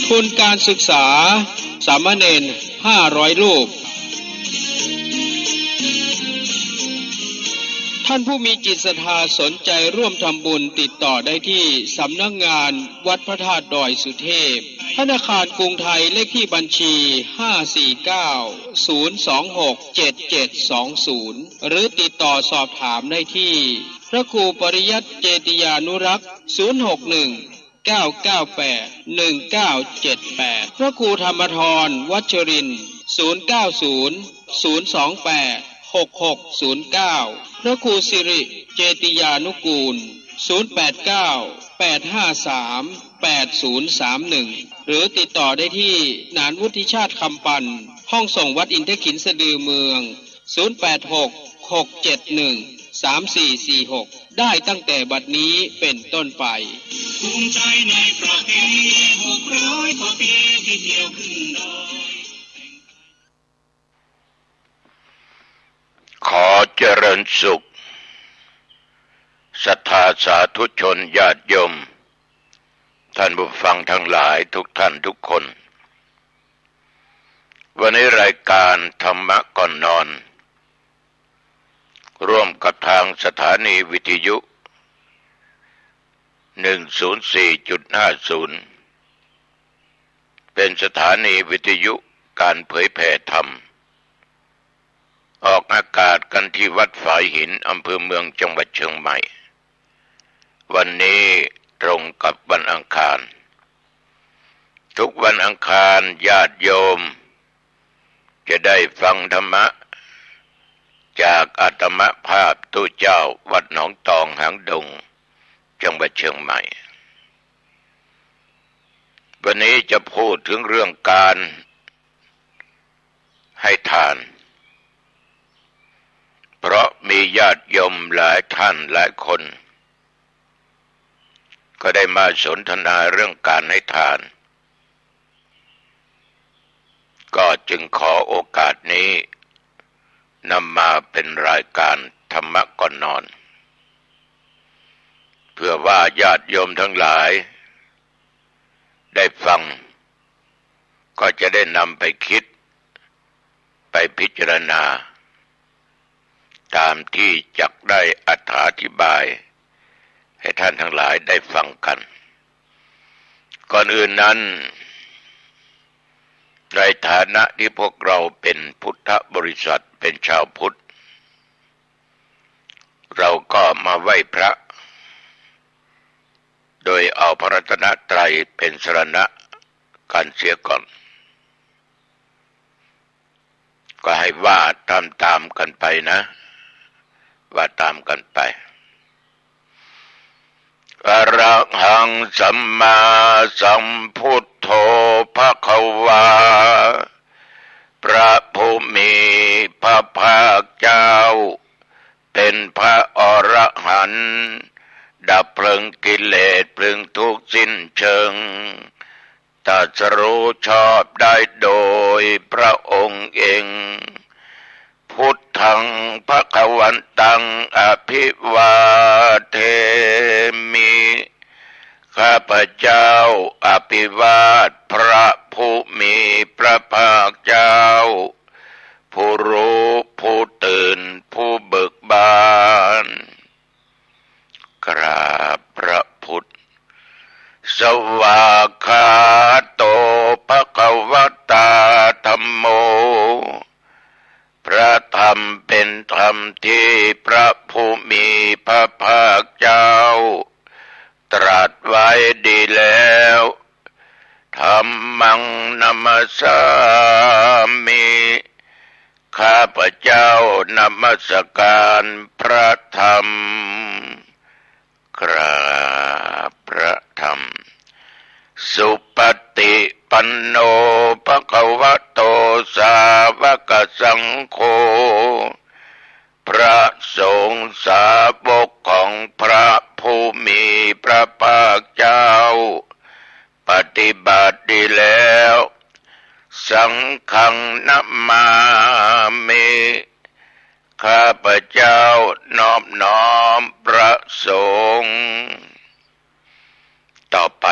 ทุนการศึกษาสามเณร500 รูปท่านผู้มีจิตศรัทธาสนใจร่วมทำบุญติดต่อได้ที่สำนักงานวัดพระธาตุดอยสุเทพธนาคารกรุงไทยเลขที่บัญชี549-026-7720หรือติดต่อสอบถามได้ที่พระครูปริยัติเจติยานุรักษ์061-998-1978พระครูธรรมธรวัชรินทร์090-028-6609พระครูสิริเจติยานุกูล089-853-8031หรือติดต่อได้ที่นานวุฒิชาติคำปันห้องส่งวัดอินทขินสะดือเมือง086-671-3446ได้ตั้งแต่บัดนี้เป็นต้นไปภูมิใจในประเพณี600 กว่าปีที่เที่ยวขึ้นดอยขอเจริญสุขศรัทธาสาธุชนญาติโยมท่านผู้ฟังทั้งหลายทุกท่านทุกคนวันนี้รายการธรรมะก่อนนอนร่วมกับทางสถานีวิทยุ 104.50 เป็นสถานีวิทยุการเผยแผ่ธรรมออกอากาศกันที่วัดฝายหินอำเภอเมืองจังหวัดเชียงใหม่วันนี้ตรงกับวันอังคารทุกวันอังคารญาติโยมจะได้ฟังธรรมะจากอาตมภาพตู้เจ้าวัดหนองตองหางดงจังหวัดเชียงใหม่วันนี้จะพูดถึงเรื่องการให้ทานเพราะมีญาติโยมหลายท่านหลายคนก็ได้มาสนทนาเรื่องการให้ทานก็จึงขอโอกาสนี้นำมาเป็นรายการธรรมะก่อนนอนเพื่อว่าญาติโยมทั้งหลายได้ฟังก็จะได้นำไปคิดไปพิจารณาตามที่จักได้อธิบายให้ท่านทั้งหลายได้ฟังกันก่อนอื่นนั้นในฐานะที่พวกเราเป็นพุทธบริษัทเป็นชาวพุทธเราก็มาไหว้พระโดยเอาพระรัตนตรัยเป็นสรณะกันเสียก่อนก็ให้ว่าตามกันไปนะว่าตามกันไปอะระหังสัมมาสัมพุทโธภควาพระผู้มีพระภาคเจ้าเป็นพระอรหันต์ดับเพลิงกิเลสเพลิงทุกข์สิ้นเชิงตรัสรู้ชอบได้โดยพระองค์เองพุทธังภวันตังอภิวาเทมิข้าพเจ้าอภิวาทพระผู้มีพระภาคเจ้าผู้รู้ผู้ตื่นผู้เบิกบานกราบพระพุทธสวากขาโตภควตาธัมโมพระธรรมเป็นธรรมที่พระผู้มีพระภาคเจ้าตรัสไว้ดีแล้วธัมมังนัมสสามิข้าพเจ้านมัสการพระธรรมกราบพระธรรมสุปฏิปันโนภควโตสาวกสังโฆพระสงฆ์สาวกของพระผู้มีพระภาคเจ้าปฏิบัติดีแล้วสังฆังนัมมามิข้าพเจ้านอบน้อมพระสงฆ์ต่อไป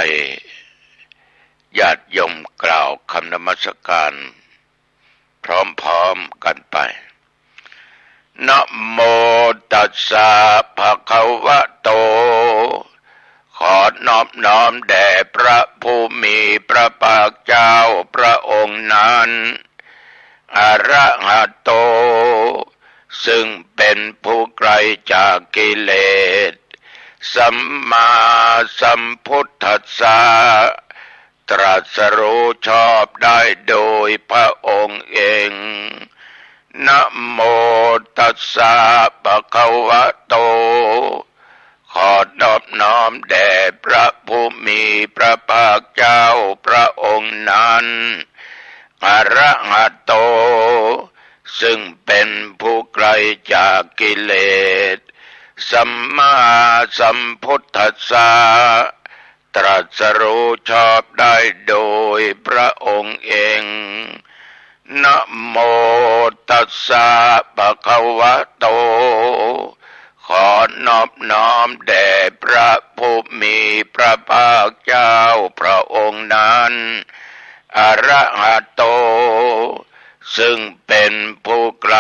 ญาติโยมกล่าวคำนมัสการพร้อมๆกันไปนะโมตัสสะภะคะวะโตขอนอบน้อมแด่พระผู้มีพระภาคเจ้าพระองค์นั้นอรหัตโตซึ่งเป็นผู้ไกลจากกิเลสสัมมาสัมพุทธัสสะตรัสรู้ชอบได้โดยพระองค์เองนะโมตัสสะภะคะวะโตขอนอบน้อมแด่พระผู้มีพระภาคเจ้าพระองค์นั้นอรหัตโตซึ่งเป็นผู้ไกลจากกิเลสสัมมาสัมพุทธัสสะตรัสรู้ชอบได้โดยพระองค์เองนะโมตัสสะภะคะวะโตขอนอบน้อมแด่พระผู้มีพระภาคเจ้าพระองค์นั้นอรหัตโตซึ่งเป็นผู้ไกล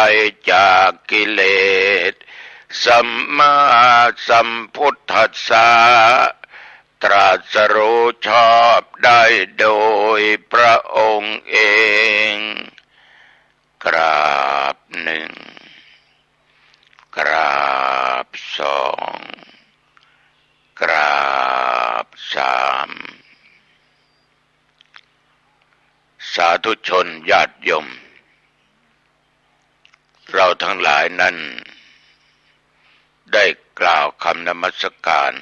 จากกิเลสสัมมาสัมพุทธัสสะตรัสรู้ชอบได้โดยพระองค์เองกราบหนึ่งกราบสองกราบสามสาธุชนญาติโยมเราทั้งหลายนั้นได้กล่าวคำนมัสการ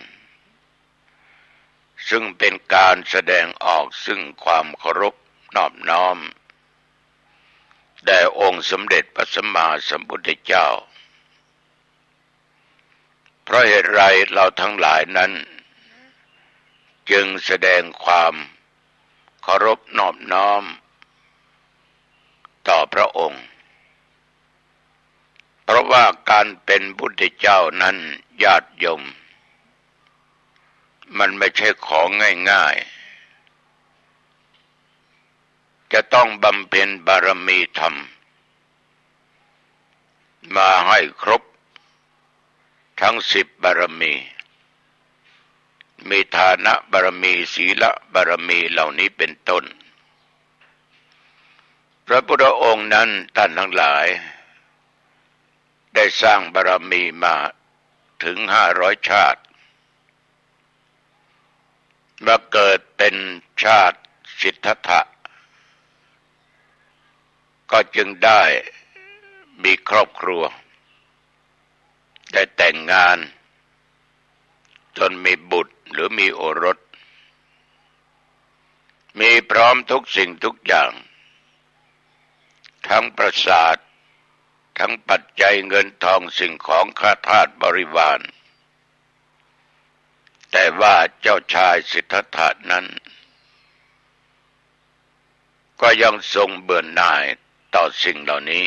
ซึ่งเป็นการแสดงออกซึ่งความเคารพนอบน้อมแด่องค์สมเด็จพระสัมมาสัมพุทธเจ้าเพราะเหตุไรเราทั้งหลายนั้นจึงแสดงความเคารพนอบน้อมต่อพระองค์เพราะว่าการเป็นพุทธเจ้านั้นญาติโยมมันไม่ใช่ของง่ายๆจะต้องบำเพ็ญบารมีธรรมมาให้ครบทั้ง10 บารมีมีฐานะบารมีศีลบารมีเหล่านี้เป็นต้นพระพุทธองค์นั้นท่านทั้งหลายได้สร้างบารมีมาถึง500 ชาติมาเกิดเป็นชาติสิทธัตถะก็จึงได้มีครอบครัวได้แต่งงานจนมีบุตรหรือมีโอรสมีพร้อมทุกสิ่งทุกอย่างทั้งปราสาททั้งปัจจัยเงินทองสิ่งของข้าทาสบริวารแต่ว่าเจ้าชายสิทธัตถะนั้นก็ยังทรงเบื่อหน่ายต่อสิ่งเหล่านี้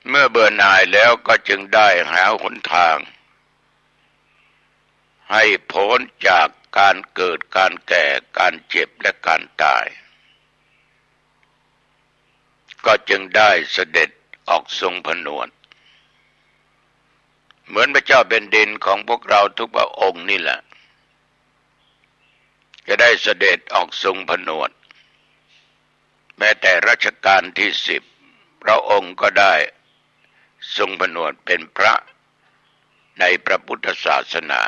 เมื่อเบื่อหน่ายแล้วก็จึงได้หาหนทางให้พ้นจากการเกิดการแก่การเจ็บและการตายก็จึงได้เสด็จออกทรงผนวดเหมือนพระเจ้าเป็นดินของพวกเราทุกพระองค์นี่แหละจะได้เสด็จออกทรงผนวดแม้แต่รัชกาลที่10พระองค์ก็ได้ทรงผนวดเป็นพระในพระพุทธศาสนา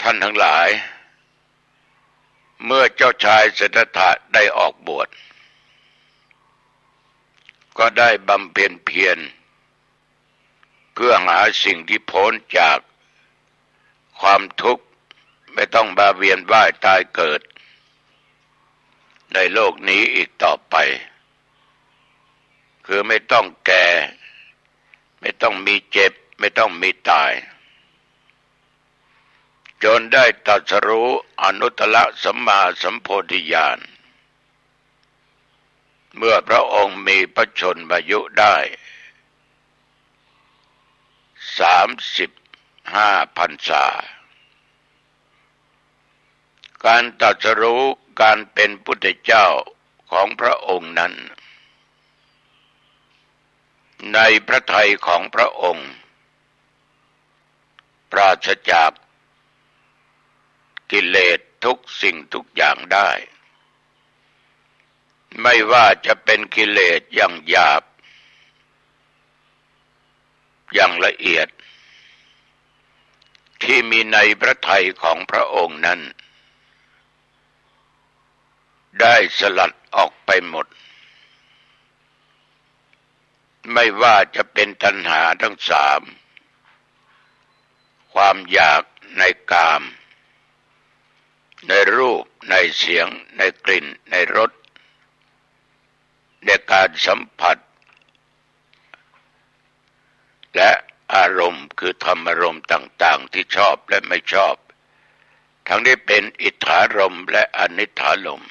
ท่านทั้งหลายเมื่อเจ้าชายสิทธัตถะได้ออกบวชก็ได้บำเพ็ญเพียรเพื่อหาสิ่งที่พ้นจากความทุกข์ไม่ต้องมาเวียนว่ายตายเกิดในโลกนี้อีกต่อไปคือไม่ต้องแก่ไม่ต้องมีเจ็บไม่ต้องมีตายจนได้ตรัสรู้อนุตตรสัมมาสัมโพธิญาณเมื่อพระองค์มีพระชนมายุได้35 พรรษา การตรัสรู้การเป็นพุทธเจ้าของพระองค์นั้นในพระทัยของพระองค์ปราศจากกิเลสทุกสิ่งทุกอย่างได้ไม่ว่าจะเป็นกิเลสอย่างหยาบอย่างละเอียดที่มีในพระทัยของพระองค์นั้นได้สลัดออกไปหมดไม่ว่าจะเป็นตัณหาทั้งสามความอยากในกามในรูปในเสียงในกลิ่นในรสในการสัมผัสและอารมณ์คือธรรมอารมณ์ต่างๆที่ชอบและไม่ชอบทั้งที่เป็นอิทธารมณ์และอนิทธารมณ์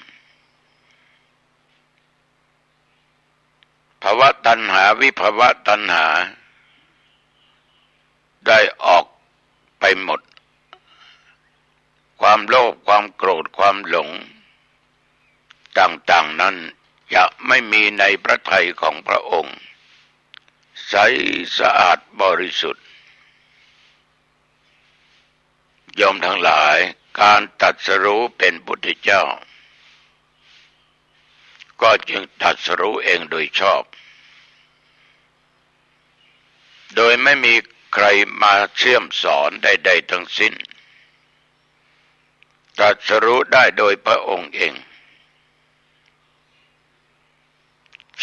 ภวตัณหาวิภวตัณหาได้ออกไปหมดความโลภความโกรธความหลงต่างๆนั้นจะไม่มีในพระทัยของพระองค์ใสสะอาดบริสุทธิ์โยมทั้งหลายการตรัสรู้เป็นพุทธเจ้าก็จึงตรัสรู้เองโดยชอบโดยไม่มีใครมาเชื่อมสอนใดๆทั้งสิ้นตรัสรู้ได้โดยพระองค์เอง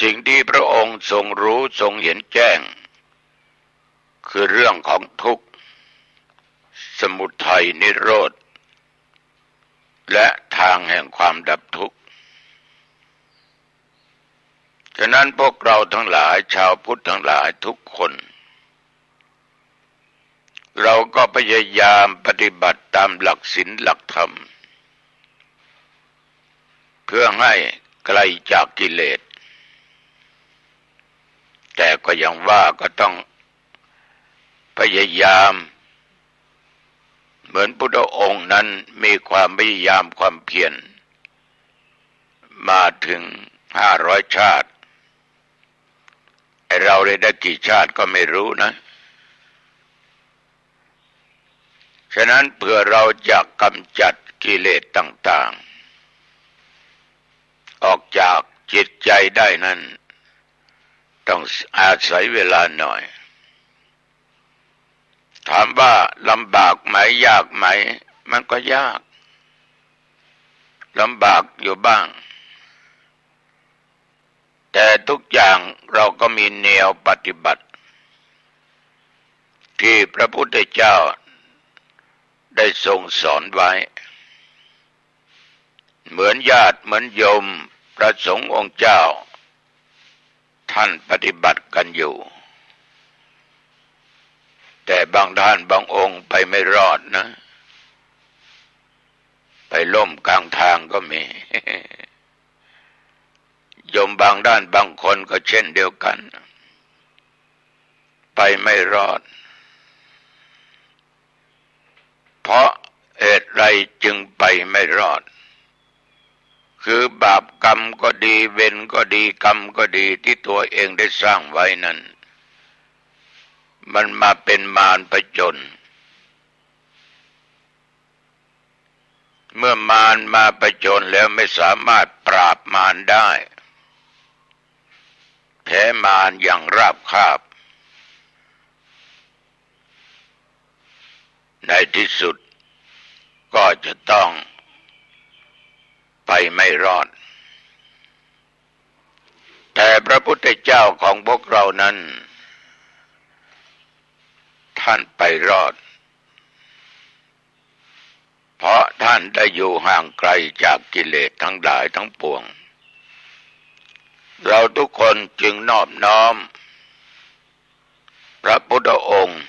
สิ่งที่พระองค์ทรงรู้ทรงเห็นแจ้งคือเรื่องของทุกข์สมุทัยนิโรธและทางแห่งความดับทุกข์ฉะนั้นพวกเราทั้งหลายชาวพุทธทั้งหลายทุกคนเราก็พยายามปฏิบัติตามหลักศีลหลักธรรมเพื่อให้ไกลจากกิเลสแต่ก็ยังว่าก็ต้องพยายามเหมือนพุทธองค์นั้นมีความพยายามความเพียรมาถึง500 ชาติไอ้เราได้กี่ชาติก็ไม่รู้นะฉะนั้นเพื่อเราจะกำจัดกิเลสต่างๆออกจากจิตใจได้นั้นต้องอาศัยเวลาหน่อยถามว่าลำบากไหมยากไหมมันก็ยากลำบากอยู่บ้างแต่ทุกอย่างเราก็มีแนวปฏิบัติที่พระพุทธเจ้าได้ทรงสอนไว้เหมือนญาติเหมือนโยมพระสงฆ์องค์เจ้าท่านปฏิบัติกันอยู่แต่บางท่านบางองค์ไปไม่รอดนะไปล่มกลางทางก็มี โยมบางด้านบางคนก็เช่นเดียวกันไปไม่รอดเพราะเหตุไรจึงไปไม่รอดคือบาปกรรมก็ดีเวรก็ดีกรรมก็ดีที่ตัวเองได้สร้างไว้นั้นมันมาเป็นมารผจญเมื่อมารมาผจญแล้วไม่สามารถปราบมารได้แพ้มารอย่างราบคาบในที่สุดก็จะต้องไปไม่รอดแต่พระพุทธเจ้าของพวกเรานั้นท่านไปรอดเพราะท่านได้อยู่ห่างไกลจากกิเลสทั้งหลายทั้งปวงเราทุกคนจึงนอบน้อมพระพุทธองค์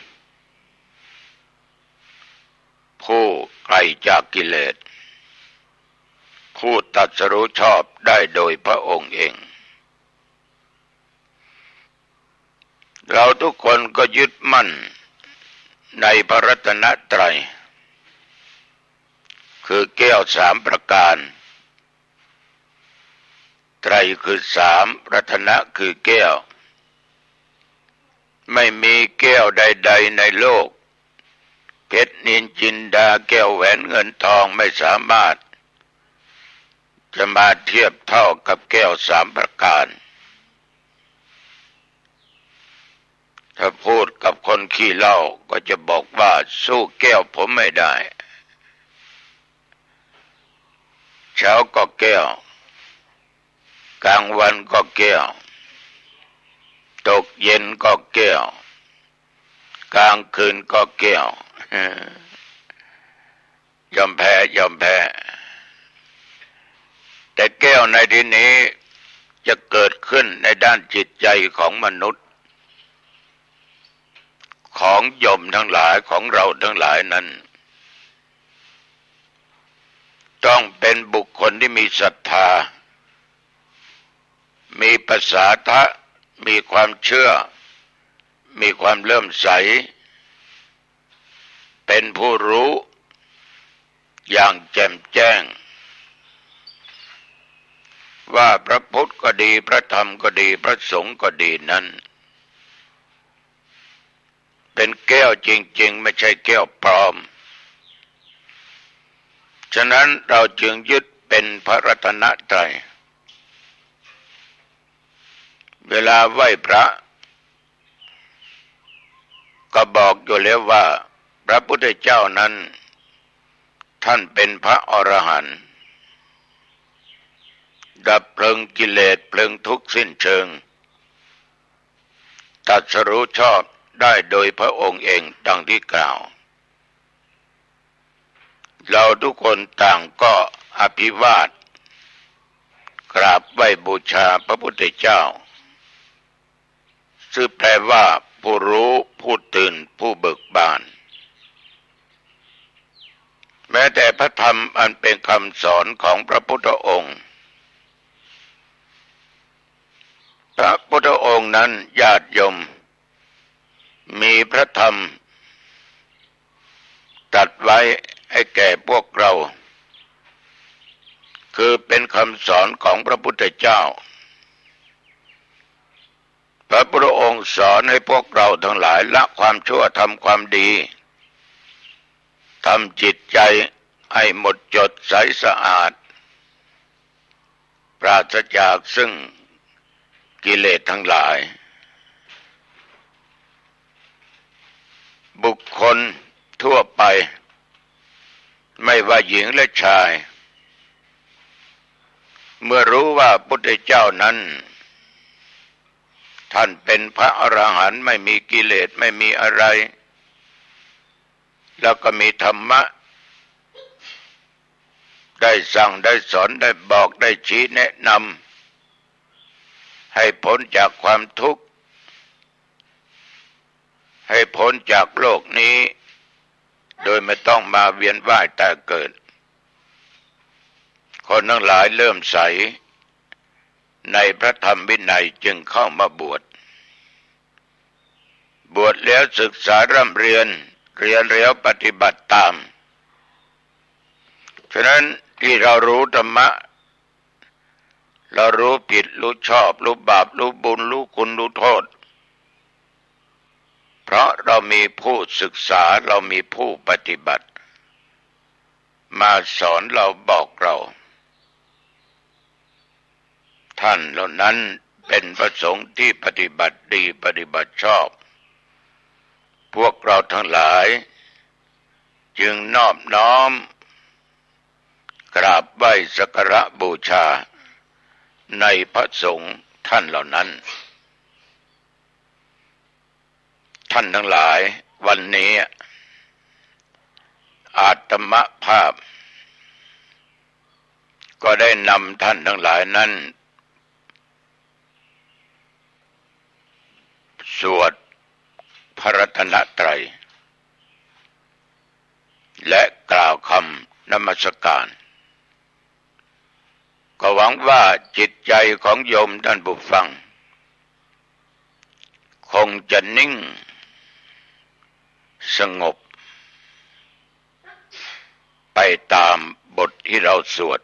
ผู้ไกลจากกิเลสผู้ตรัสรู้ชอบได้โดยพระองค์เองเราทุกคนก็ยึดมั่นในพระรัตนตรัย คือแก้วสามประการไตรคือสามรัตนะคือแก้วไม่มีแก้วใดๆในโลกเพชรนิลจินดาแก้วแหวนเงินทองไม่สามารถจะมาเทียบเท่ากับแก้วสามประการถ้าพูดกับคนขี้เหล้าก็จะบอกว่าสู้แก้วผมไม่ได้เช้าก็แก้วกลางวันก็แก้วตกเย็นก็แก้วกลางคืนก็แก้วยอมแพ้แต่แก้วในที่นี้จะเกิดขึ้นในด้านจิตใจของมนุษย์ของโยมทั้งหลายของเราทั้งหลายนั้นต้องเป็นบุคคลที่มีศรัทธามีภาษาทะมีความเชื่อมีความเลื่อมใสเป็นผู้รู้อย่างแจ่มแจ้งว่าพระพุทธก็ดีพระธรรมก็ดีพระสงฆ์ก็ดีนั้นเป็นแก้วจริงๆไม่ใช่แก้วปลอมฉะนั้นเราจึงยึดเป็นพระรัตนตรัยเวลาไหว้พระก็บอกอยู่แล้วว่าพระพุทธเจ้านั้นท่านเป็นพระอรหันต์ดับเพลิงกิเลสเพลิงทุกข์สิ้นเชิงตรัสรู้ชอบได้โดยพระองค์เองดังที่กล่าวเราทุกคนต่างก็อภิวาทกราบไหว้บูชาพระพุทธเจ้าซึ่งแปลว่าผู้รู้ผู้ตื่นผู้เบิกบานแม้แต่พระธรรมอันเป็นคำสอนของพระพุทธองค์พระพุทธองค์นั้นญาติโยมมีพระธรรมตรัสไว้ให้แก่พวกเราคือเป็นคำสอนของพระพุทธเจ้าพระพุทธองค์สอนให้พวกเราทั้งหลายละความชั่วทำความดีทำจิตใจให้หมดจดใสสะอาดปราศจากซึ่งกิเลสทั้งหลายบุคคลทั่วไปไม่ว่าหญิงและชายเมื่อรู้ว่าพุทธเจ้านั้นท่านเป็นพระอรหันต์ไม่มีกิเลสไม่มีอะไรแล้วก็มีธรรมะได้สั่งได้สอนได้บอกได้ชี้แนะนำให้พ้นจากความทุกข์ให้พ้นจากโลกนี้โดยไม่ต้องมาเวียนว่ายตายเกิดคนทั้งหลายเริ่มใสในพระธรรมวินัยจึงเข้ามาบวชแล้วศึกษาร่ำเรียนแล้วปฏิบัติตามฉะนั้นที่เรารู้ธรรมะเรารู้ผิดรู้ชอบรู้บาปรู้บุญรู้คุณรู้โทษเพราะเรามีผู้ศึกษาเรามีผู้ปฏิบัติมาสอนเราบอกเราท่านเหล่านั้นเป็นพระสงฆ์ที่ปฏิบัติดีปฏิบัติชอบพวกเราทั้งหลายจึงนอบน้อมกราบไหว้สักการะบูชาในพระสงฆ์ท่านเหล่านั้นท่านทั้งหลายวันนี้อาตมภาพก็ได้นำท่านทั้งหลายนั้นสวดพระรัตนตรัยและกล่าวคำนมัสการก็หวังว่าจิตใจของโยมท่านผู้ฟังคงจะนิ่งสงบไป ตามบทที่เราสวด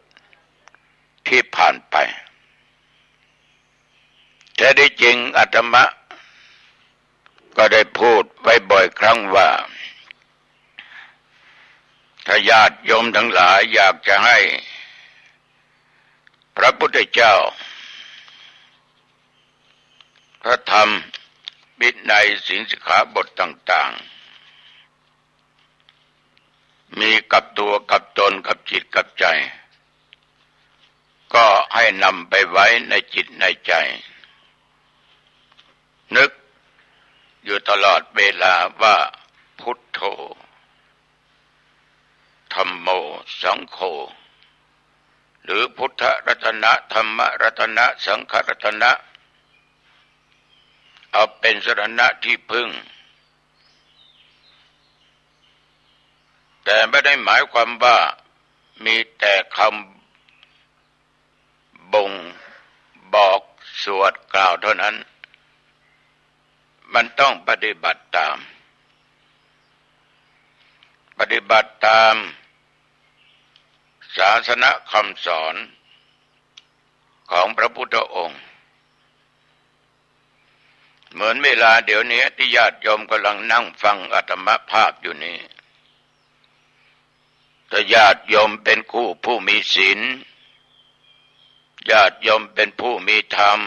ที่ผ่านไปแท้ที่จริงอาตมาก็ได้พูดไว้บ่อยครั้งว่าถ้าญาติโยมทั้งหลายอยากจะให้พระพุทธเจ้าพระธรรมวินัยศีลสิกขาบทต่างๆมีกับตัวกับตนกับจิตกับใจก็ให้นำไปไว้ในจิตในใจนึกอยู่ตลอดเวลาว่าพุทโธธัมโมสังโฆหรือพุทธรัตนะธรรมรัตนะสังฆรัตนะเอาเป็นสรณะที่พึ่งแต่ไม่ได้หมายความว่ามีแต่คำบ่งบอกสวดกล่าวเท่านั้นมันต้องปฏิบัติตามศาสนคำสอนของพระพุทธองค์เหมือนเวลาเดี๋ยวนี้ที่ญาติโยมกำลังนั่งฟังอาตมภาพอยู่นี้ถ้าญาติโยมเป็นผู้มีศีลญาติโยมเป็นผู้มีธรรม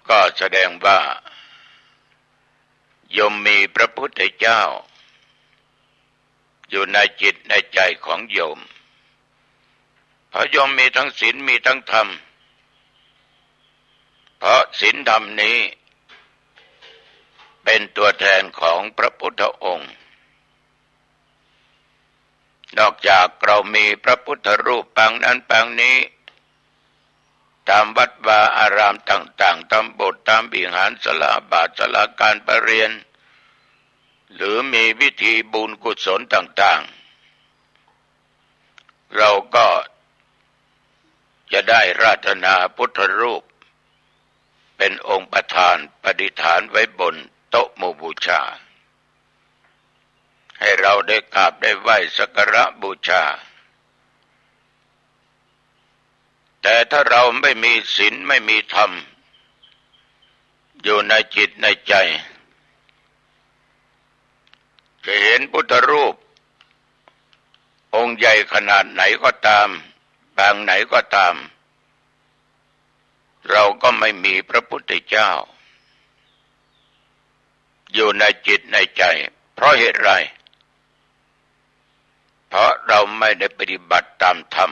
ก็แสดงว่าโยมมีพระพุทธเจ้าอยู่ในจิตในใจของโยมเพราะโยมมีทั้งศีลมีทั้งธรรมเพราะศีลธรรมนี้เป็นตัวแทนของพระพุทธองค์นอกจากเรามีพระพุทธรูปปางนั้นปางนี้ตามวัดวาอารามต่างๆตามโบสถ์ตามวิหารศาลาบาทศาลาการประเรียนหรือมีวิธีบุญกุศลต่างๆเราก็จะได้ราธนาพุทธรูปเป็นองค์ประธานประดิษฐานไว้บนโต๊ะหมู่บูชาให้เราได้กราบได้ไหว้สักการะบูชาแต่ถ้าเราไม่มีศีลไม่มีธรรมอยู่ในจิตในใจจะเห็นพุทธรูปองค์ใหญ่ขนาดไหนก็ตามปางไหนก็ตามเราก็ไม่มีพระพุทธเจ้าอยู่ในจิตในใจเพราะเหตุไรเพราะเราไม่ได้ปฏิบัติตามธรรม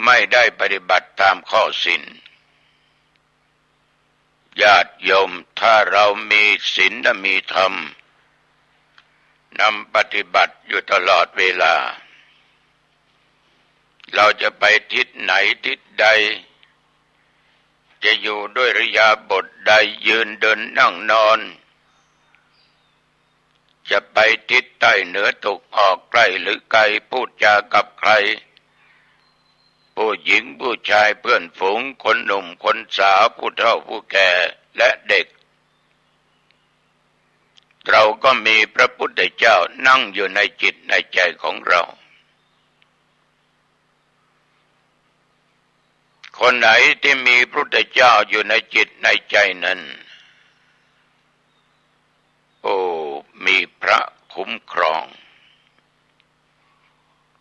ไม่ได้ปฏิบัติตามข้อศีลญาติโยมถ้าเรามีศีลและมีธรรมนำปฏิบัติอยู่ตลอดเวลาเราจะไปทิศไหนทิศใดจะอยู่ด้วยอิริยาบถใดยืนเดินนั่งนอนจะไปทิศใต้เหนือตกออกใกล้หรือไกลพูดจากับใครผู้หญิงผู้ชายเพื่อนฝูงคนหนุ่มคนสาวผู้เฒ่าผู้แก่และเด็กเราก็มีพระพุทธเจ้านั่งอยู่ในจิตในใจของเราคนไหนที่มีพระพุทธเจ้าอยู่ในจิตในใจนั้นโอ้มีพระคุ้มครอง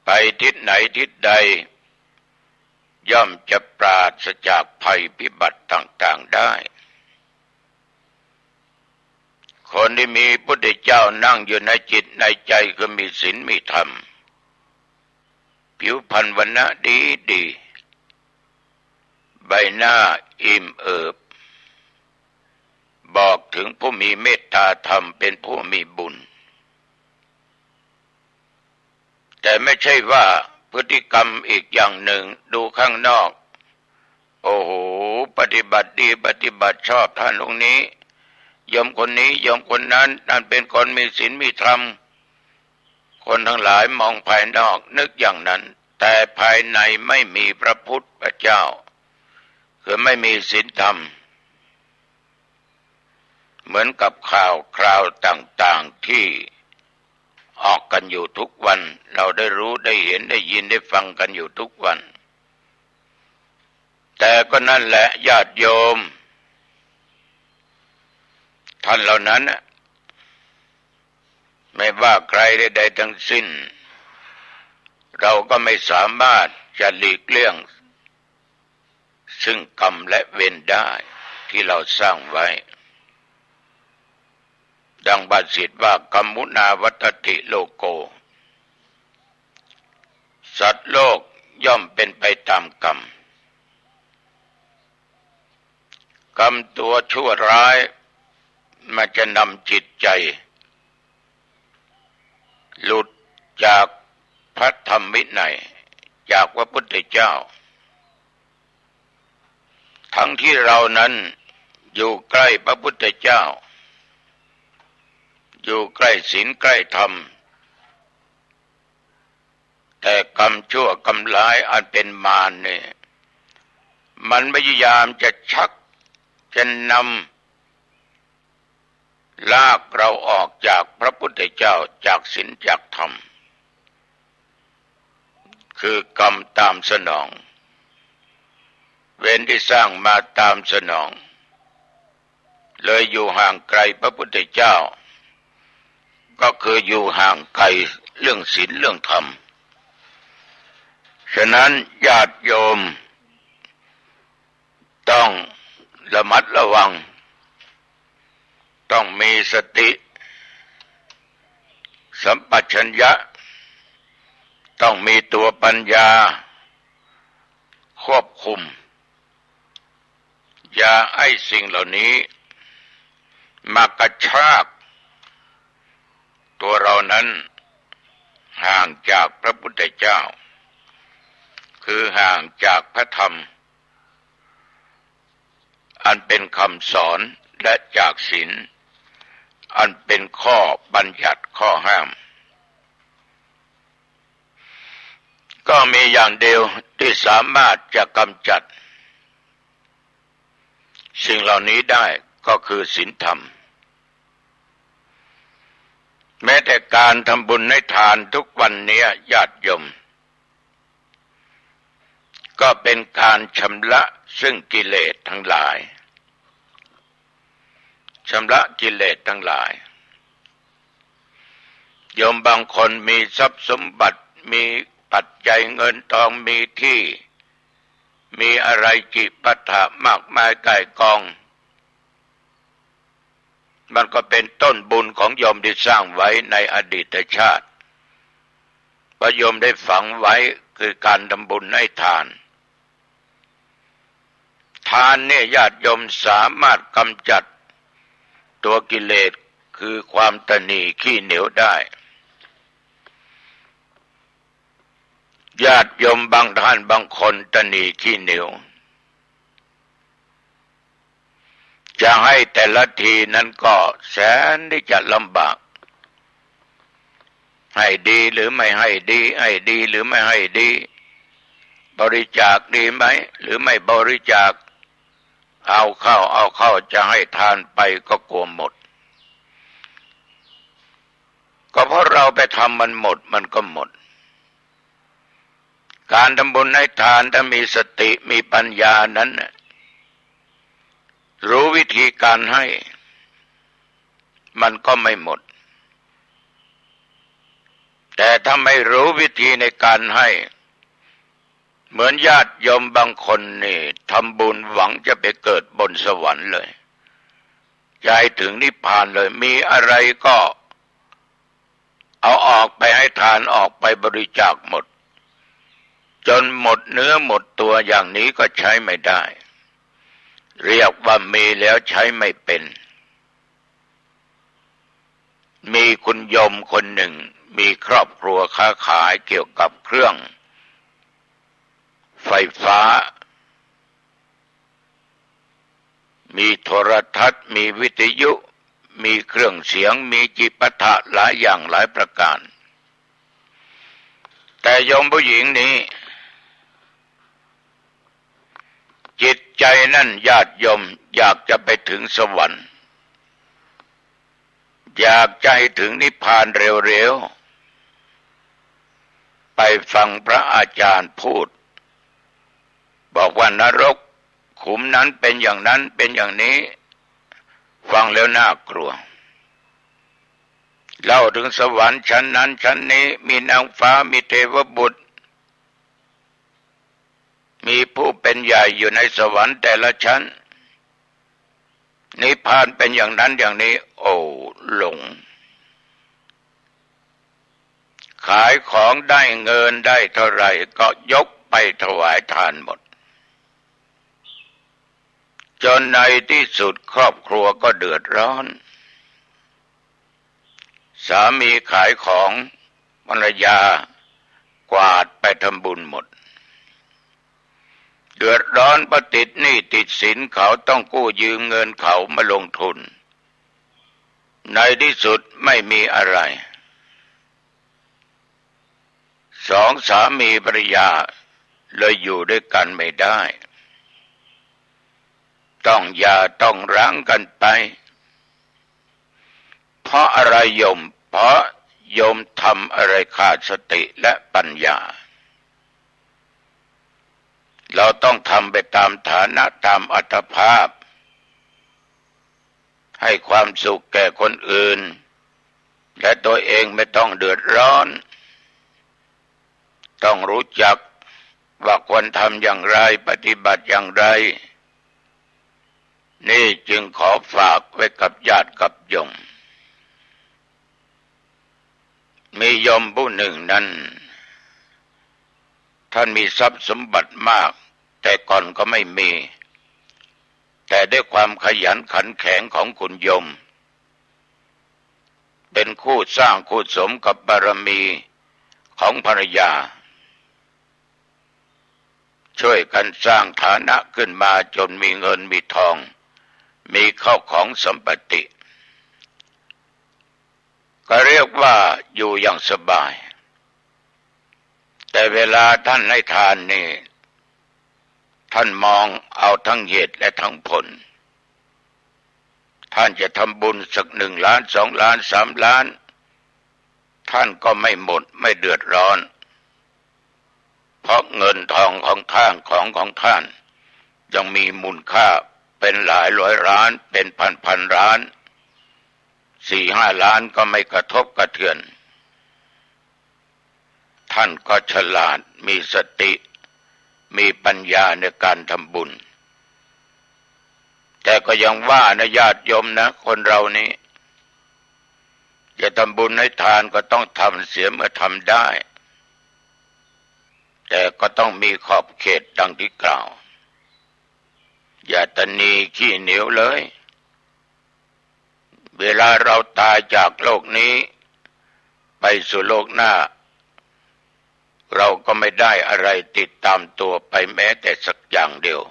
ไปทิศไหนทิศใดย่อมจะปราศจากภัยพิบัติต่างๆได้คนที่มีพระพุทธเจ้านั่งอยู่ในจิตในใจก็มีศีลมีธรรมผิวพรรณวรรณะดีใบหน้าอิ่มเอิบบอกถึงผู้มีเมตตาธรรมเป็นผู้มีบุญแต่ไม่ใช่ว่าพฤติกรรมอีกอย่างหนึ่งดูข้างนอกโอ้โหปฏิบัติดีปฏิบัติชอบท่านองค์นี้โยมคนนี้โยมคนนั้นนั่นเป็นคนมีศีลมีธรรมคนทั้งหลายมองภายนอกนึกอย่างนั้นแต่ภายในไม่มีพระพุทธเจ้าคือไม่มีศีลธรรมเหมือนกับข่าวคราวต่างๆที่ ออกกันอยู่ทุกวันเราได้รู้ได้เห็นได้ยินได้ฟังกันอยู่ทุกวันแต่ก็นั่นแหละญาติโยมท่านเหล่านั้นไม่ว่าใครใดๆทั้งสิ้นเราก็ไม่สามารถจะหลีกเลี่ยงซึ่งกรรมและเวรได้ที่เราสร้างไว้ดังบาษิตว่ากรรมุนาวัตติโลโกสัตว์โลกย่อมเป็นไปตามกรรมกรรมตัวชั่วร้ายมันจะนำจิตใจหลุดจากพระธรรมวินัยจากพระพุทธเจ้าทั้งที่เรานั้นอยู่ใกล้พระพุทธเจ้าอยู่ใกล้ศีลใกล้ธรรมแต่กรรมชั่วกรรมร้ายอันเป็นมารเนี่ยมันพยายามจะชักจะนำลากเราออกจากพระพุทธเจ้าจากศีลจากธรรมคือกรรมตามสนองเวรที่สร้างมาตามสนองเลยอยู่ห่างไกลพระพุทธเจ้าก็คืออยู่ห่างไกลเรื่องศีลเรื่องธรรมฉะนั้นญาติโยมต้องระมัดระวังต้องมีสติสัมปชัญญะต้องมีตัวปัญญาควบคุมอย่าให้สิ่งเหล่านี้มากระชากตัวเรานั้นห่างจากพระพุทธเจ้าคือห่างจากพระธรรมอันเป็นคำสอนและจากศีลอันเป็นข้อบัญญัติข้อห้ามก็มีอย่างเดียวที่สามารถจะกำจัดสิ่งเหล่านี้ได้ก็คือศีลธรรมแม้แต่การทำบุญให้ทานทุกวันนี้ญาติโยมก็เป็นการชำระซึ่งกิเลสทั้งหลายชำระกิเลสทั้งหลายโยมบางคนมีทรัพย์สมบัติมีปัจจัยเงินทองมีที่มีอะไรจิปาถะมากมายก่ายกองมันก็เป็นต้นบุญของโยมที่สร้างไว้ในอดีตชาติพระโยมได้ฝังไว้คือการทำบุญให้ทานทานเนี่ยญาติโยมสามารถกำจัดตัวกิเลสคือความตนีขี้เหนียวได้ญาติโยมบางท่านบางคนตนีขี้เหนียวจะให้แต่ละทีนั้นก็แสนที่จะลำบากให้ดีหรือไม่ให้ดีให้ดีหรือไม่ให้ดีบริจาคดีไหมหรือไม่บริจาคเอาเข้าจะให้ทานไปก็กลัวหมดก็เพราะเราไปทำมันหมดมันก็หมดการทำบุญให้ทานถ้ามีสติมีปัญญานั้นรู้วิธีการให้มันก็ไม่หมดแต่ถ้าไม่รู้วิธีในการให้เหมือนญาติโยมบางคนนี่ทำบุญหวังจะไปเกิดบนสวรรค์เลยใจถึงนิพพานเลยมีอะไรก็เอาออกไปให้ทานออกไปบริจาคหมดจนหมดเนื้อหมดตัวอย่างนี้ก็ใช้ไม่ได้เรียกว่ามีแล้วใช้ไม่เป็นมีคุณโยมคนหนึ่งมีครอบครัวค้าขายเกี่ยวกับเครื่องไฟฟ้ามีโทรทัศน์มีวิทยุมีเครื่องเสียงมีจิปาถะหลายอย่างหลายประการแต่โยมผู้หญิงนี้จิตใจนั่นญาติโยมอยากจะไปถึงสวรรค์อยากจะให้ถึงนิพพานเร็ว ไปฟังพระอาจารย์พูดบอกว่านรกขุมนั้นเป็นอย่างนั้นเป็นอย่างนี้ฟังแล้วน่ากลัวเล่าถึงสวรรค์ชั้นนั้นชั้นนี้มีนางฟ้ามีเทวบุตรมีผู้เป็นใหญ่อยู่ในสวรรค์แต่ละชั้นนิพพานเป็นอย่างนั้นอย่างนี้โอ้หลงขายของได้เงินได้เท่าไหร่ก็ยกไปถวายทานหมดจนในที่สุดครอบครัวก็เดือดร้อนสามีขายของภรรยากวาดไปทำบุญหมดเดือดร้อนเพราะติดหนี้ติดสินเขาต้องกู้ยืมเงินเขามาลงทุนในที่สุดไม่มีอะไรสองสามีภรรยาเลยอยู่ด้วยกันไม่ได้ต้องหย่าต้องร้างกันไปเพราะอะไรโยมเพราะโยมทำอะไรขาดสติและปัญญาเราต้องทำไปตามฐานะตามอัตภาพให้ความสุขแก่คนอื่นและตัวเองไม่ต้องเดือดร้อนต้องรู้จักว่าควรทำอย่างไรปฏิบัติอย่างไรนี่จึงขอฝากไว้กับญาติกับโยมมีโยมผู้หนึ่งนั้นท่านมีทรัพย์สมบัติมากแต่ก่อนก็ไม่มีแต่ด้วยความขยันขันแข็งของคุณโยมเป็นคู่สร้างคู่สมกับบารมีของภรรยาช่วยกันสร้างฐานะขึ้นมาจนมีเงินมีทองมีข้าวของสมบัติก็เรียกว่าอยู่อย่างสบายแต่เวลาท่านให้ทานนี่ท่านมองเอาทั้งเหตุและทั้งผลท่านจะทำบุญสัก1 ล้าน2 ล้าน3 ล้านท่านก็ไม่หมดไม่เดือดร้อนเพราะเงินทองของท่านของท่านยังมีมูลค่าเป็นหลายร้อยล้านเป็นพันล้าน4-5 ล้านก็ไม่กระทบกระเทือนท่านก็ฉลาดมีสติมีปัญญาในการทำบุญแต่ก็ยังว่านะญาติโยมนะคนเรานี้จะทำบุญให้ทานก็ต้องทำเสียเมื่อทำได้แต่ก็ต้องมีขอบเขตดังที่กล่าวอย่าตนีขี้เหนียวเลยเวลาเราตายจากโลกนี้ไปสู่โลกหน้าเราก็ไม่ได้อะไรติดตามตัวไปแม้แต่สักอย่างเดียว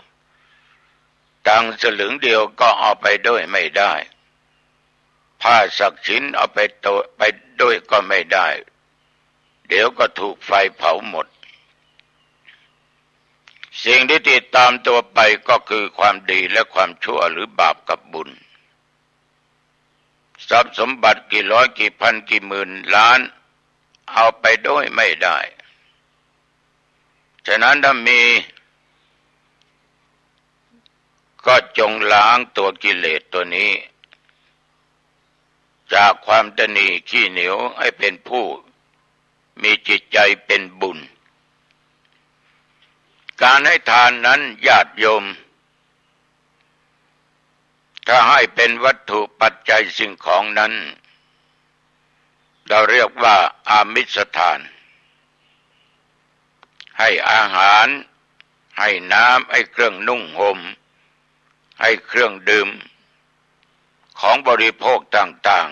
ตังค์สลึงเดียวก็เอาไปด้วยไม่ได้ผ้าสักชิ้นเอาไปด้วยก็ไม่ได้เดี๋ยวก็ถูกไฟเผาหมดสิ่งที่ติดตามตัวไปก็คือความดีและความชั่วหรือบาปกับบุญทรัพย์สมบัติกี่ร้อยกี่พันกี่หมื่นล้านเอาไปด้วยไม่ได้ฉะนั้นถ้ามีก็จงล้างตัวกิเลสตัวนี้จากความตนีขี้เหนียวให้เป็นผู้มีจิตใจเป็นบุญการให้ทานนั้นญาติโยมถ้าให้เป็นวัตถุปัจจัยสิ่งของนั้นเราเรียกว่าอามิสทานให้อาหารให้น้ำให้เครื่องนุ่งห่มให้เครื่องดื่มของบริโภคต่าง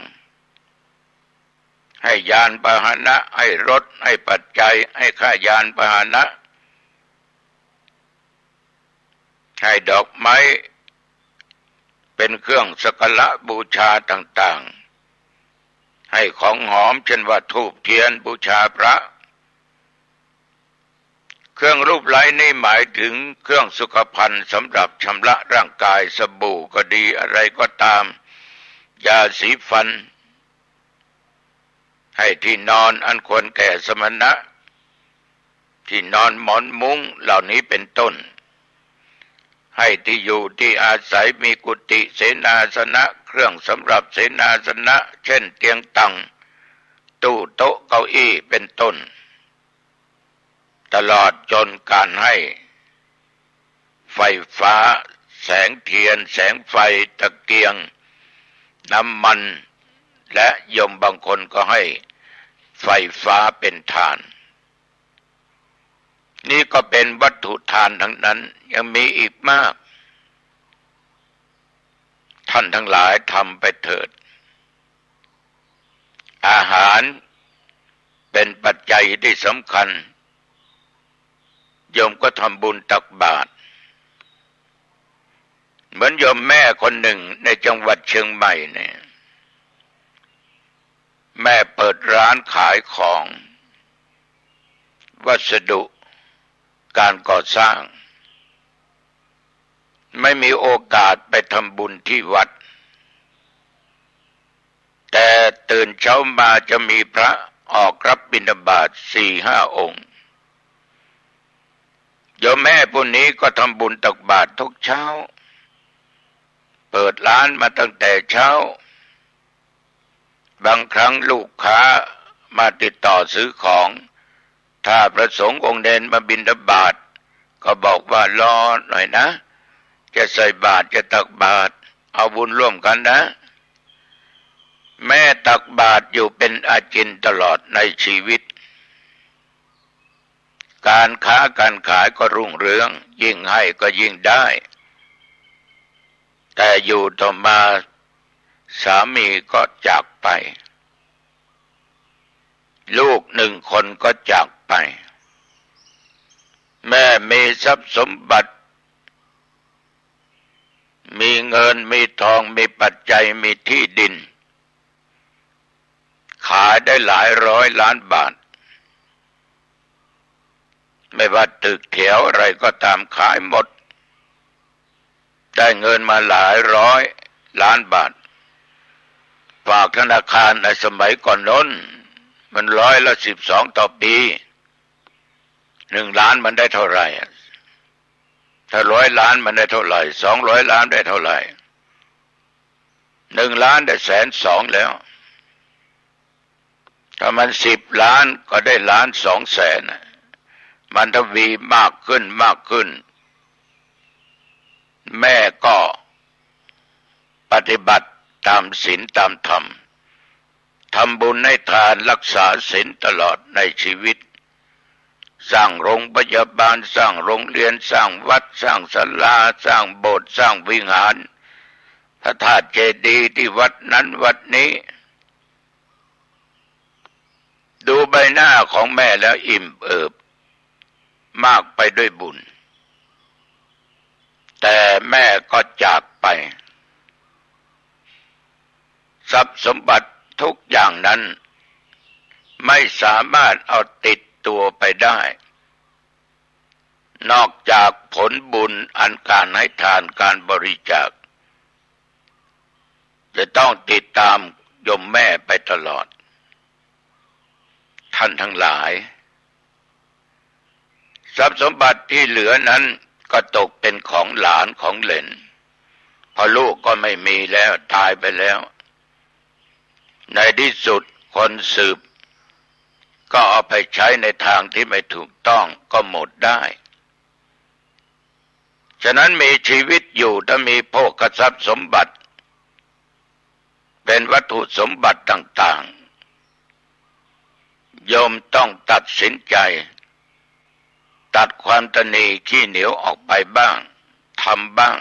ๆให้ยานพาหนะให้รถให้ปัจจัยให้ค่ายานพาหนะให้ดอกไม้เป็นเครื่องสักการะบูชาต่างๆให้ของหอมเช่นว่าธูปเทียนบูชาพระเครื่องรูปไล้นี่หมายถึงเครื่องสุขภัณฑ์สำหรับชำระร่างกายสบู่ก็ดีอะไรก็ตามยาสีฟันให้ที่นอนอันควรแก่สมณะ ที่นอนหมอนมุ้งเหล่านี้เป็นต้นให้ที่อยู่ที่อาศัยมีกุฏิเสนาสนะเครื่องสำหรับเสนาสนะเช่นเตียงตั้งตู้โต๊ะเก้าอี้เป็นต้นตลอดจนการให้ไฟฟ้าแสงเทียนแสงไฟตะเกียงน้ำมันและโยมบางคนก็ให้ไฟฟ้าเป็นทานนี่ก็เป็นวัตถุทานทั้งนั้นยังมีอีกมากท่านทั้งหลายทำไปเถิดอาหารเป็นปัจจัยที่สำคัญโยมก็ทำบุญตักบาตรเหมือนโยมแม่คนหนึ่งในจังหวัดเชียงใหม่เนี่ยแม่เปิดร้านขายของวัสดุการก่อสร้างไม่มีโอกาสไปทำบุญที่วัดแต่ตื่นเช้ามาจะมีพระออกรับบิณฑบาต 4-5 องค์โยมแม่ผู้นี้ก็ทำบุญตักบาตรทุกเช้าเปิดร้านมาตั้งแต่เช้าบางครั้งลูกค้ามาติดต่อซื้อของถ้าพระสงฆ์องค์เด่นมาบิณฑบาตก็บอกว่ารอหน่อยนะจะใส่บาตรจะตักบาตรเอาบุญร่วมกันนะแม่ตักบาตรอยู่เป็นอาจินตลอดในชีวิตการค้าการขายก็รุ่งเรืองยิ่งให้ก็ยิ่งได้แต่อยู่ต่อมาสามีก็จากไปลูก1 คนก็จากไปแม่มีทรัพย์สมบัติมีเงินมีทองมีปัจจัยมีที่ดินขายได้หลายร้อยล้านบาทไม่ว่าตึกแถวอะไรก็ตามขายหมดได้เงินมาหลายร้อยล้านบาทฝากธนาคารในสมัยก่อนโน้นมัน12%ต่อปี1 ล้านมันได้เท่าไหร่ถ้า100 ล้านมันได้เท่าไหร่200 ล้านได้เท่าไหร่1 ล้านได้120,000แล้วถ้ามัน10 ล้านก็ได้1,200,000มันทวีมากขึ้นมากขึ้นแม่ก็ปฏิบัติตามศีลตามธรรมทำบุญให้ทานรักษาศีลตลอดในชีวิตสร้างโรงพยาบาลสร้างโรงเรียนสร้างวัดสร้างศาลาสร้างโบสถ์สร้างวิหารพระธาตุเจดีย์ที่วัดนั้นวัดนี้ดูใบหน้าของแม่แล้วอิ่มเอิบมากไปด้วยบุญแต่แม่ก็จากไปทรัพย์สมบัติทุกอย่างนั้นไม่สามารถเอาติดตัวไปได้นอกจากผลบุญอันการให้ทานการบริจาคจะต้องติดตามโยมแม่ไปตลอดท่านทั้งหลายทรัพย์สมบัติที่เหลือนั้นก็ตกเป็นของหลานของเหลนพอลูกก็ไม่มีแล้วตายไปแล้วในที่สุดคนสืบก็เอาไปใช้ในทางที่ไม่ถูกต้องก็หมดได้ฉะนั้นมีชีวิตอยู่ถ้ามีโภคทรัพย์สมบัติเป็นวัตถุสมบัติต่างๆโยมต้องตัดสินใจตัดความตนีขี้เหนียวออกไปบ้างทำบ้าง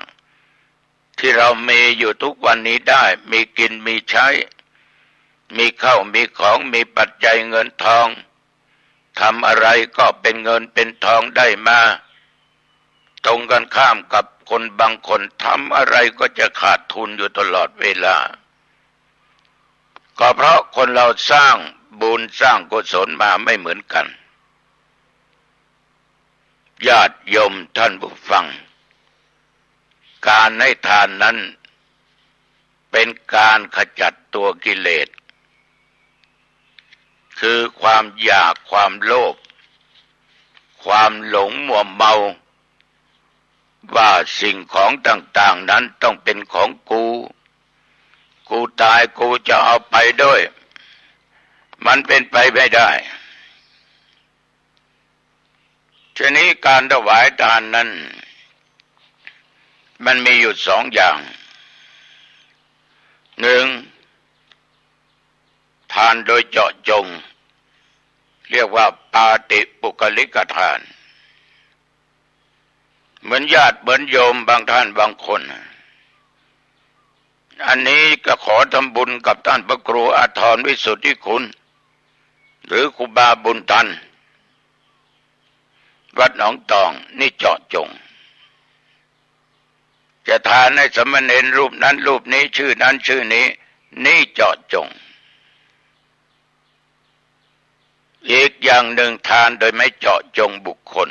ที่เรามีอยู่ทุกวันนี้ได้มีกินมีใช้มีข้าวมีของมีปัจจัยเงินทองทำอะไรก็เป็นเงินเป็นทองได้มาตรงกันข้ามกับคนบางคนทำอะไรก็จะขาดทุนอยู่ตลอดเวลาก็เพราะคนเราสร้างบุญสร้างกุศลมาไม่เหมือนกันญาติโยมท่านผู้ฟังการให้ทานนั้นเป็นการขจัดตัวกิเลสคือความอยากความโลภ ความหลงมัวเมาว่าสิ่งของต่างๆนั้นต้องเป็นของกูตายกูจะเอาไปด้วยมันเป็นไปไม่ได้ทีนี้การถวายทานนั้นมันมีอยู่สองอย่างหนึ่งทานโดยเจาะจงเรียกว่าปาติปุคลิกทานเหมือนญาติเหมือนโยมบางท่านบางคนอันนี้ก็ขอทำบุญกับท่านพระครูอาทรวิสุทธิคุณหรือครูบาบุญทันวัดหนองตองนี่เจาะจงจะทานให้สมณเณรรูปนั้นรูปนี้ชื่อนั้นชื่อนี้นี่เจาะจงอีกอย่างหนึ่งทานโดยไม่เจาะจงบุคคล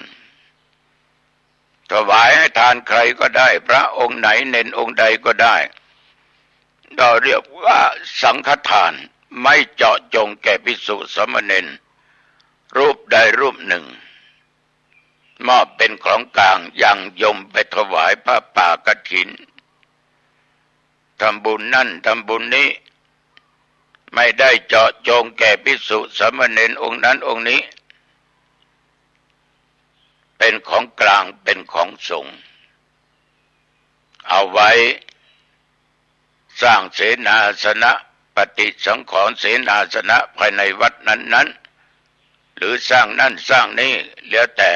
ถวายให้ทานใครก็ได้พระองค์ไหนเน้นองค์ใดก็ได้เราเรียกว่าสังฆทานไม่เจาะจงแก่ภิกษุสมณเณรรูปใดรูปหนึ่งมอบเป็นของกลางยังยมไปถวายพระป่ากฐินทำบุญนั่นทำบุญนี้ไม่ได้เจาะจงแก่ภิกษุสมณเณรองค์นั้นองค์นี้เป็นของกลางเป็นของสงฆ์เอาไว้สร้างเสนาสนะปฏิสังขรณ์เสนาสนะภายในวัดนั้นๆหรือสร้างนั่นสร้างนี้แล้วแต่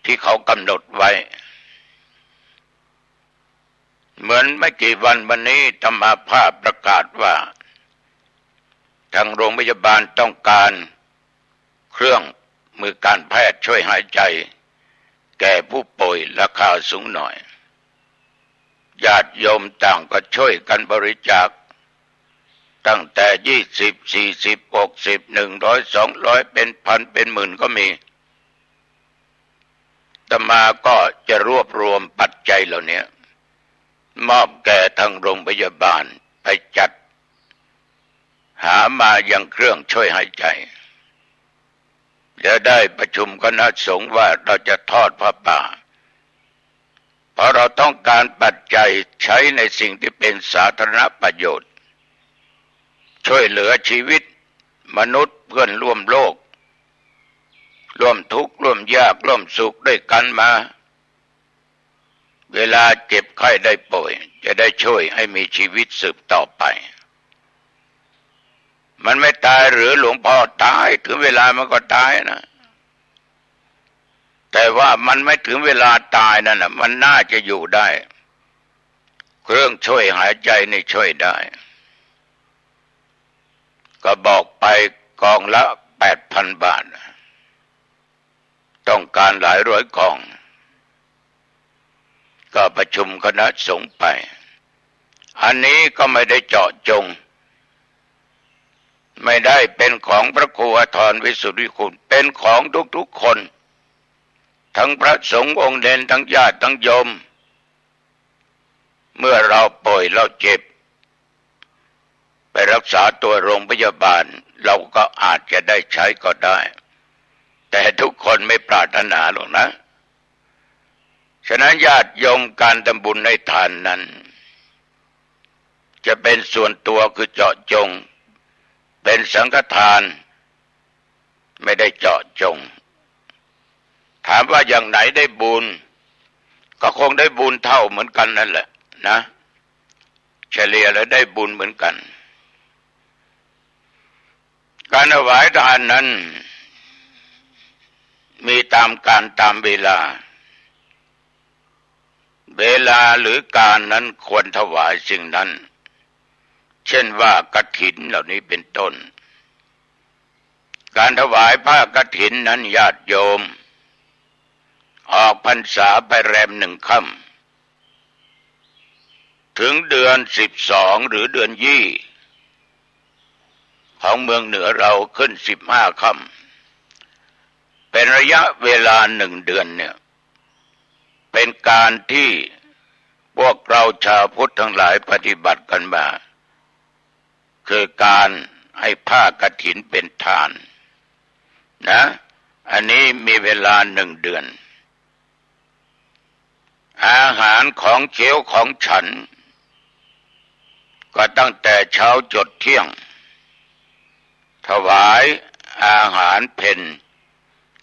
ที่เขากำหนดไว้เหมือนไม่กี่วันนี้ธรรมาภาพประกาศว่าทางโรงพยาบาลต้องการเครื่องมือการแพทย์ช่วยหายใจแก่ผู้ป่วยราคาสูงหน่อยญาติโยมต่างก็ช่วยกันบริจาคตั้งแต่20 40 60 100 200เป็นพันเป็นหมื่นก็มีอาตมาก็จะรวบรวมปัจจัยเหล่านี้มอบแก่ทางโรงพยาบาลไปจัดหามาอย่างเครื่องช่วยหายใจจะได้ประชุมคณะสงฆ์ว่าเราจะทอดผ้าป่าเพราะเราต้องการปัจจัยใช้ในสิ่งที่เป็นสาธารณประโยชน์ช่วยเหลือชีวิตมนุษย์เพื่อนร่วมโลกร่วมทุกข์ร่วมยากร่วมสุขด้วยกันมาเวลาเจ็บไข้ได้ป่วยจะได้ช่วยให้มีชีวิตสืบต่อไปมันไม่ตายหรือหลวงพ่อตายถึงเวลามันก็ตายนะแต่ว่ามันไม่ถึงเวลาตายนั่นน่ะมันน่าจะอยู่ได้เครื่องช่วยหายใจนี่ช่วยได้ก็บอกไปกองละ 8,000 บาทต้องการหลายร้อยกองก็ประชุมคณะสงฆ์ไปอันนี้ก็ไม่ได้เจาะจงไม่ได้เป็นของพระครูอาทรวิสุทธิคุณเป็นของทุกๆคนทั้งพระสงฆ์องค์เด่นทั้งญาติทั้งโยมเมื่อเราป่วยเราเจ็บไปรักษาตัวโรงพยาบาลเราก็อาจจะได้ใช้ก็ได้แต่ทุกคนไม่ปรารถนาหรอกนะฉะนั้นญาติโยมการทำบุญในทานนั้นจะเป็นส่วนตัวคือเจาะจงเป็นสังฆทานไม่ได้เจาะจงถามว่าอย่างไหนได้บุญก็คงได้บุญเท่าเหมือนกันนั่นแหละนะเฉลี่ยแล้วได้บุญเหมือนกันการถวายทานนั้นมีตามการตามเวลาหรือการนั้นควรถวายสิ่งนั้นเช่นว่ากฐินเหล่านี้เป็นต้นการถวายผ้ากฐินนั้นญาติโยมออกพรรษาไปแรม1 ค่ำถึงเดือน12หรือเดือนยี่ของเมืองเหนือเราขึ้น15 ค่ำเป็นระยะเวลา1 เดือนเนี่ยเป็นการที่พวกเราชาวพุทธทั้งหลายปฏิบัติกันมาคือการให้ผ้ากฐินเป็นทานนะ อันนี้มีเวลา1 เดือนอาหารของเขียวของฉันก็ตั้งแต่เช้าจดเที่ยงถวายอาหารเพล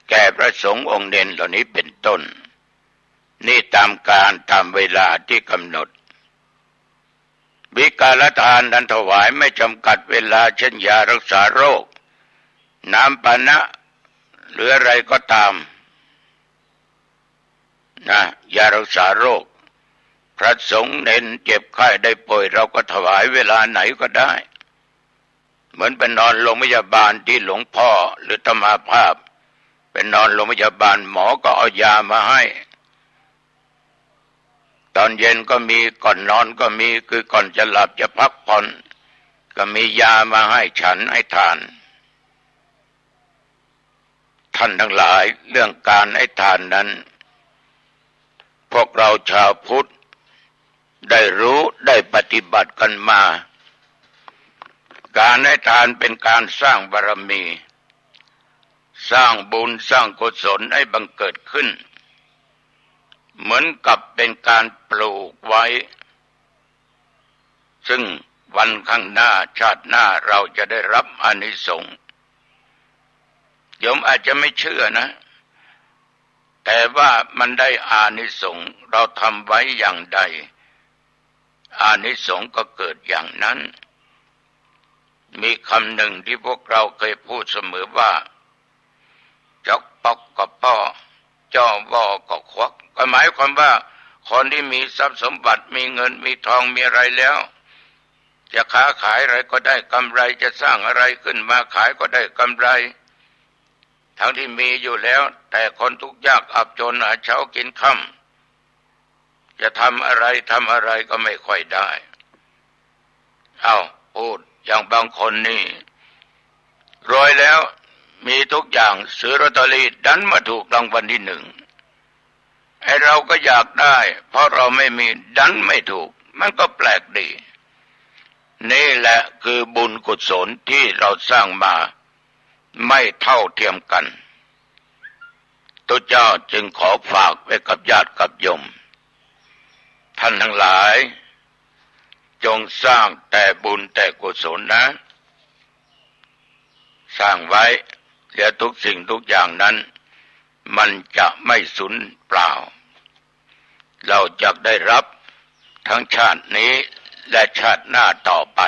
แก่พระสงฆ์องค์เด่นเหล่านี้เป็นต้นนี่ตามการตามเวลาที่กำหนดวิกาลทานนั้นถวายไม่จำกัดเวลาเช่นยารักษาโรคน้ำปานะหรืออะไรก็ตามนะยารักษาโรคพระสงฆ์เน้นเจ็บไข้ได้ป่วยเราก็ถวายเวลาไหนก็ได้เหมือนไปนอนโรงพยาบาลที่หลวงพ่อหรือธรรมาภาพเป็นนอนโรงพยาบาลหมอก็เอายามาให้ตอนเย็นก็มีก่อนนอนก็มีคือก่อนจะหลับจะพักผ่อนก็มียามาให้ฉันให้ทานท่านทั้งหลายเรื่องการให้ทานนั้นพวกเราชาวพุทธได้รู้ได้ปฏิบัติกันมาการให้ทานเป็นการสร้างบารมีสร้างบุญสร้างกุศลให้บังเกิดขึ้นเหมือนกับเป็นการปลูกไว้ซึ่งวันข้างหน้าชาติหน้าเราจะได้รับอานิสงส์โยมอาจจะไม่เชื่อนะแต่ว่ามันได้อานิสงส์เราทำไว้อย่างใดอานิสงส์ก็เกิดอย่างนั้นมีคำหนึ่งที่พวกเราเคยพูดเสมอว่าจอกปอกก็ป้อจ้อวอก็ควักก็หมายความว่าคนที่มีทรัพย์สมบัติมีเงินมีทองมีอะไรแล้วจะค้าขายอะไรก็ได้กำไรจะสร้างอะไรขึ้นมาขายก็ได้กำไรทั้งที่มีอยู่แล้วแต่คนทุกข์ยากอับจนหาเช้ากินค่ำจะทำอะไรก็ไม่ค่อยได้พูดอย่างบางคนนี่รวยแล้วมีทุกอย่างซื้อลอตเตอรี่ดันมาถูกรางวัลที่1ไอ้เราก็อยากได้เพราะเราไม่มีดันไม่ถูกมันก็แปลกดีนี่แหละคือบุญกุศลที่เราสร้างมาไม่เท่าเทียมกันตัวเจ้าจึงขอฝากไว้กับญาติกับโยมท่านทั้งหลายจงสร้างแต่บุญแต่กุศลนะสร้างไว้เดี๋ยวทุกสิ่งทุกอย่างนั้นมันจะไม่สูญเปล่าเราจะได้รับทั้งชาตินี้และชาติหน้าต่อไป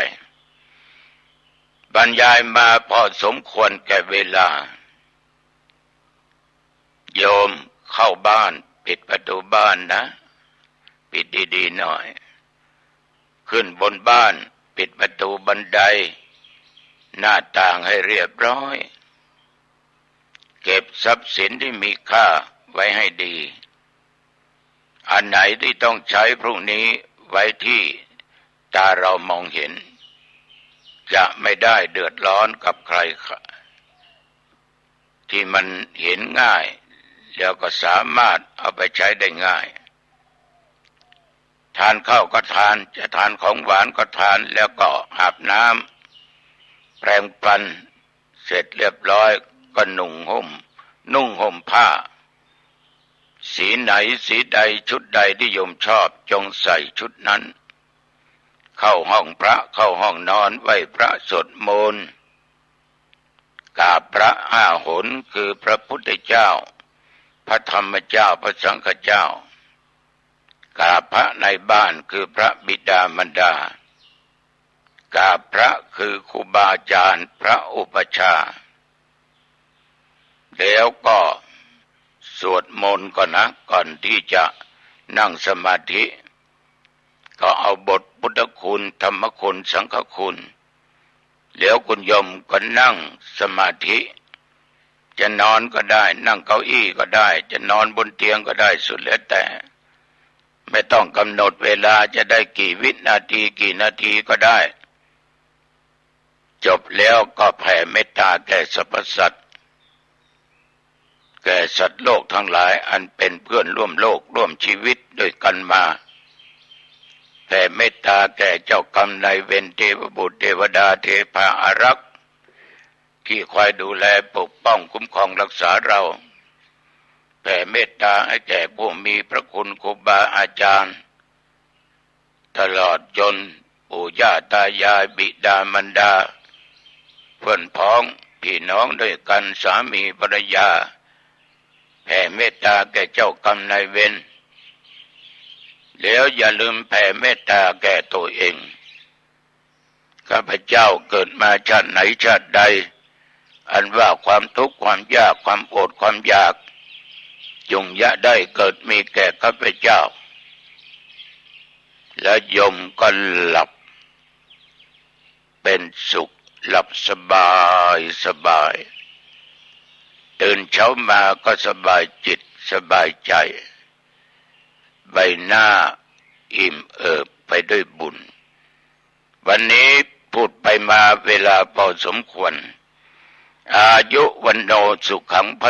บรรยายมาพอสมควรแก่เวลาโยมเข้าบ้านปิดประตูบ้านนะปิดดีๆหน่อยขึ้นบนบ้านปิดประตูบันไดหน้าต่างให้เรียบร้อยเก็บทรัพย์สินที่มีค่าไว้ให้ดีอันไหนที่ต้องใช้พรุ่งนี้ไว้ที่ตาเรามองเห็นจะไม่ได้เดือดร้อนกับใครที่มันเห็นง่ายแล้วก็สามารถเอาไปใช้ได้ง่ายทานข้าวก็ทานจะทานของหวานก็ทานแล้วก็อาบน้ำแปรงฟันเสร็จเรียบร้อยก็นุ่งห่มผ้าสีไหนสีใดชุดใดที่โยมชอบจงใส่ชุดนั้นเข้าห้องพระเข้าห้องนอนไหว้พระสวดมนต์กราบพระ5 หนคือพระพุทธเจ้าพระธรรมเจ้าพระสังฆเจ้ากราบพระในบ้านคือพระบิดามารดากราบพระคือครูบาอาจารย์พระอุปัชฌาย์แล้วก็สวดมนต์ก่อนนะก่อนที่จะนั่งสมาธิก็เอาบทพุทธคุณธรรมคุณสังฆคุณแล้วคุณโยมก็นั่งสมาธิจะนอนก็ได้นั่งเก้าอี้ก็ได้จะนอนบนเตียงก็ได้สุดแล้วแต่ไม่ต้องกำหนดเวลาจะได้กี่วินาทีกี่นาทีก็ได้จบแล้วก็แผ่เมตตาแก่สรรพสัตว์แก่สัตว์โลกทั้งหลายอันเป็นเพื่อนร่วมโลกร่วมชีวิตด้วยกันมาแผ่เมตตาแก่เจ้ากรรมนายเวรเทพบุตรเทวดาเทพาอารักษ์ ที่คอยดูแลปกป้องคุ้มครองรักษาเราแผ่เมตตาให้แก่ผู้มีพระคุณครูบาอาจารย์ตลอดจนปู่ย่าตายายบิดามารดาเพื่อนพ้องพี่น้องด้วยกันสามีภรรยาแผ่เมตตาแก่เจ้ากรรมนายเวรแล้วอย่าลืมแผ่เมตตาแก่ตัวเองข้าพเจ้าเกิดมาชาติไหนชาติใดอันว่าความทุกข์ความยากความอดความอยากจงอย่าได้เกิดมีแก่ข้าพเจ้าและโยมก็หลับเป็นสุขหลับสบายตื่นเช้ามาก็สบายจิตสบายใจใบหน้าอิ่มเอิบไปด้วยบุญวันนี้พูดไปมาเวลาพอสมควรอายุวันโนสุขังพ